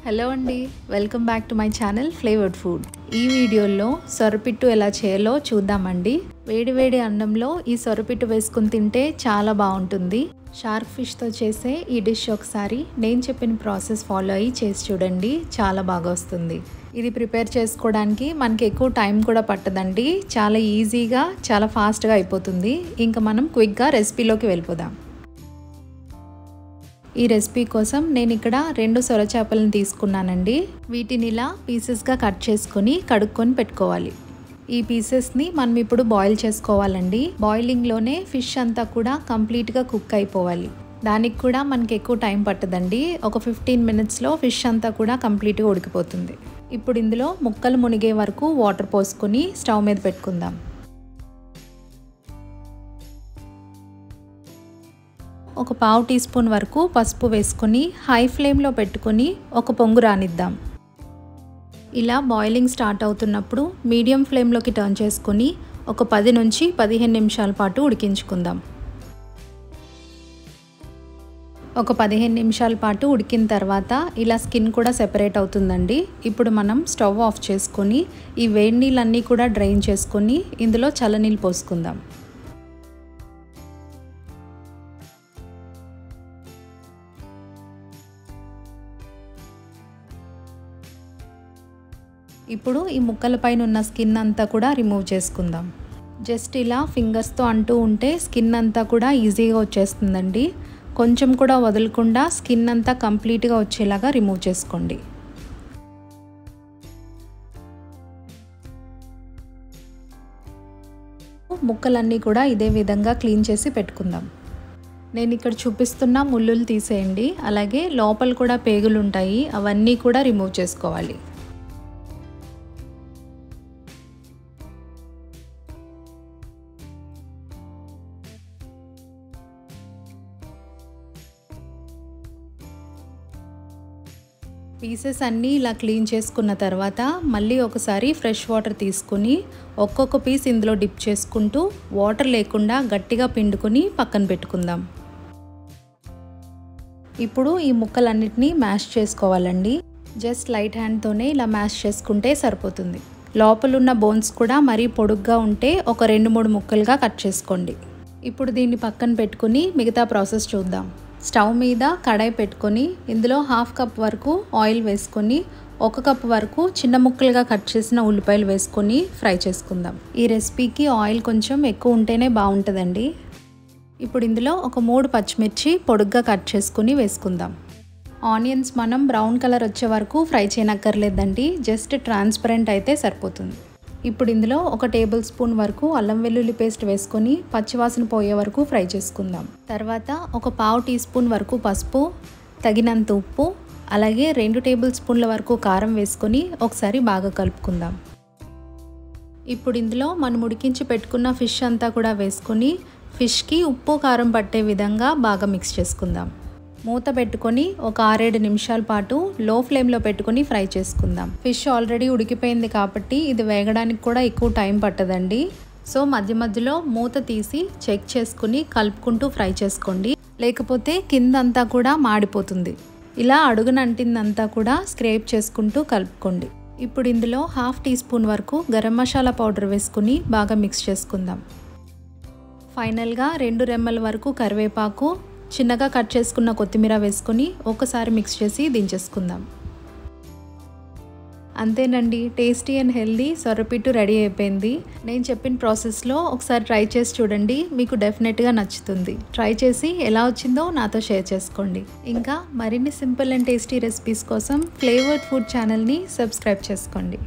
Hello అండి, welcome back to my channel flavoured food. ఈ వీడియోలో సొరపిట్టు ఎలా చేయాలో చూద్దామండి. వేడి అన్నంలో ఈ సొరపిట్టు వేసుకుని తింటే చాలా బాగుంటుంది. షార్క్ ఫిష్తో చేసే ఈ డిష్ ఒకసారి నేను చెప్పిన ప్రాసెస్ ఫాలో అయ్యి చేసి చూడండి, చాలా బాగా వస్తుంది. ఇది ప్రిపేర్ చేసుకోవడానికి మనకి ఎక్కువ టైం కూడా పట్టదండి. చాలా ఈజీగా చాలా ఫాస్ట్గా అయిపోతుంది. ఇంకా మనం క్విక్గా రెసిపీలోకి వెళ్ళిపోదాం. ఈ రెసిపీ కోసం నేను ఇక్కడ 2 సొర చేపలను తీసుకున్నానండి. వీటిని ఇలా పీసెస్గా కట్ చేసుకొని కడుక్కొని పెట్టుకోవాలి. ఈ పీసెస్ని మనం ఇప్పుడు బాయిల్ చేసుకోవాలండి. బాయిలింగ్లోనే ఫిష్ అంతా కూడా కంప్లీట్గా కుక్ అయిపోవాలి. దానికి కూడా మనకి ఎక్కువ టైం పట్టదండి. ఒక 15 మినిట్స్లో ఫిష్ అంతా కూడా కంప్లీట్గా ఉడికిపోతుంది. ఇప్పుడు ఇందులో ముక్కలు మునిగే వరకు వాటర్ పోసుకొని స్టవ్ మీద పెట్టుకుందాం. ఒక పావు టీ స్పూన్ వరకు పసుపు వేసుకొని హై ఫ్లేమ్లో పెట్టుకొని ఒక పొంగు రానిద్దాం. ఇలా బాయిలింగ్ స్టార్ట్ అవుతున్నప్పుడు మీడియం ఫ్లేమ్లోకి టర్న్ చేసుకొని ఒక 10 నుంచి 15 నిమిషాల పాటు ఉడికించుకుందాం. ఒక 15 నిమిషాల పాటు ఉడికిన తర్వాత ఇలా స్కిన్ కూడా సెపరేట్ అవుతుందండి. ఇప్పుడు మనం స్టవ్ ఆఫ్ చేసుకొని ఈ వేడి నీళ్ళన్నీ కూడా డ్రైన్ చేసుకొని ఇందులో చల్లనీళ్ళు పోసుకుందాం. ఇప్పుడు ఈ ముక్కల పైన ఉన్న స్కిన్ అంతా కూడా రిమూవ్ చేసుకుందాం. జస్ట్ ఇలా ఫింగర్స్తో అంటూ ఉంటే స్కిన్ అంతా కూడా ఈజీగా వచ్చేస్తుందండి. కొంచెం కూడా వదలకుండా స్కిన్ అంతా కంప్లీట్గా వచ్చేలాగా రిమూవ్ చేసుకోండి. ముక్కలన్నీ కూడా ఇదే విధంగా క్లీన్ చేసి పెట్టుకుందాం. నేను ఇక్కడ చూపిస్తున్న ముళ్ళులు తీసేయండి. అలాగే లోపల కూడా పేగులు ఉంటాయి, అవన్నీ కూడా రిమూవ్ చేసుకోవాలి. పీసెస్ అన్నీ ఇలా క్లీన్ చేసుకున్న తర్వాత మళ్ళీ ఒకసారి ఫ్రెష్ వాటర్ తీసుకుని ఒక్కొక్క పీస్ ఇందులో డిప్ చేసుకుంటూ వాటర్ లేకుండా గట్టిగా పిండుకొని పక్కన పెట్టుకుందాం. ఇప్పుడు ఈ ముక్కలన్నిటినీ మ్యాష్ చేసుకోవాలండి. జస్ట్ లైట్ హ్యాండ్తోనే ఇలా మ్యాష్ చేసుకుంటే సరిపోతుంది. లోపలున్న బోన్స్ కూడా మరీ పొడుగ్గా ఉంటే ఒక 2-3 ముక్కలుగా కట్ చేసుకోండి. ఇప్పుడు దీన్ని పక్కన పెట్టుకుని మిగతా ప్రాసెస్ చూద్దాం. స్టవ్ మీద కడాయి పెట్టుకొని ఇందులో 1/2 కప్ వరకు ఆయిల్ వేసుకొని 1 కప్ వరకు చిన్న ముక్కలుగా కట్ చేసిన ఉల్లిపాయలు వేసుకొని ఫ్రై చేసుకుందాం. ఈ రెసిపీకి ఆయిల్ కొంచెం ఎక్కువ ఉంటేనే బాగుంటుందండి. ఇప్పుడు ఇందులో ఒక 3 పచ్చిమిర్చి పొడుగ్గా కట్ చేసుకుని వేసుకుందాం. ఆనియన్స్ మనం బ్రౌన్ కలర్ వచ్చే వరకు ఫ్రై చేయనక్కర్లేదండి, జస్ట్ ట్రాన్స్పరెంట్ అయితే సరిపోతుంది. ఇప్పుడు ఇందులో ఒక టేబుల్ స్పూన్ వరకు అల్లం వెల్లుల్లి పేస్ట్ వేసుకొని పచ్చివాసన పోయే వరకు ఫ్రై చేసుకుందాం. తర్వాత ఒక పావు టీ స్పూన్ వరకు పసుపు, తగినంత ఉప్పు, అలాగే 2 టేబుల్ స్పూన్ల వరకు కారం వేసుకొని ఒకసారి బాగా కలుపుకుందాం. ఇప్పుడు ఇందులో మనం ఉడికించి పెట్టుకున్న ఫిష్ అంతా కూడా వేసుకొని ఫిష్కి ఉప్పు కారం పట్టే విధంగా బాగా మిక్స్ చేసుకుందాం. మూత పెట్టుకొని ఒక 6-7 నిమిషాల పాటు లో ఫ్లేమ్లో పెట్టుకొని ఫ్రై చేసుకుందాం. ఫిష్ ఆల్రెడీ ఉడికిపోయింది కాబట్టి ఇది వేగడానికి కూడా ఎక్కువ టైం పట్టదండి. సో మధ్య మధ్యలో మూత తీసి చెక్ చేసుకుని కలుపుకుంటూ ఫ్రై చేసుకోండి, లేకపోతే కిందంతా కూడా మాడిపోతుంది. ఇలా అడుగునంటిందంతా కూడా స్క్రేప్ చేసుకుంటూ కలుపుకోండి. ఇప్పుడు ఇందులో 1/2 టీ స్పూన్ వరకు గరం మసాలా పౌడర్ వేసుకుని బాగా మిక్స్ చేసుకుందాం. ఫైనల్గా 2 రెమ్మల వరకు కరివేపాకు, చిన్నగా కట్ చేసుకున్న కొత్తిమీర వేసుకొని ఒకసారి మిక్స్ చేసి దించేసుకుందాం. అంతేనండి, టేస్టీ అండ్ హెల్దీ సొరపిట్టు రెడీ అయిపోయింది. నేను చెప్పిన ప్రాసెస్లో ఒకసారి ట్రై చేసి చూడండి, మీకు డెఫినెట్గా నచ్చుతుంది. ట్రై చేసి ఎలా వచ్చిందో నాతో షేర్ చేసుకోండి. ఇంకా మరిన్ని సింపుల్ అండ్ టేస్టీ రెసిపీస్ కోసం ఫ్లేవర్డ్ ఫుడ్ ఛానల్ని సబ్స్క్రైబ్ చేసుకోండి.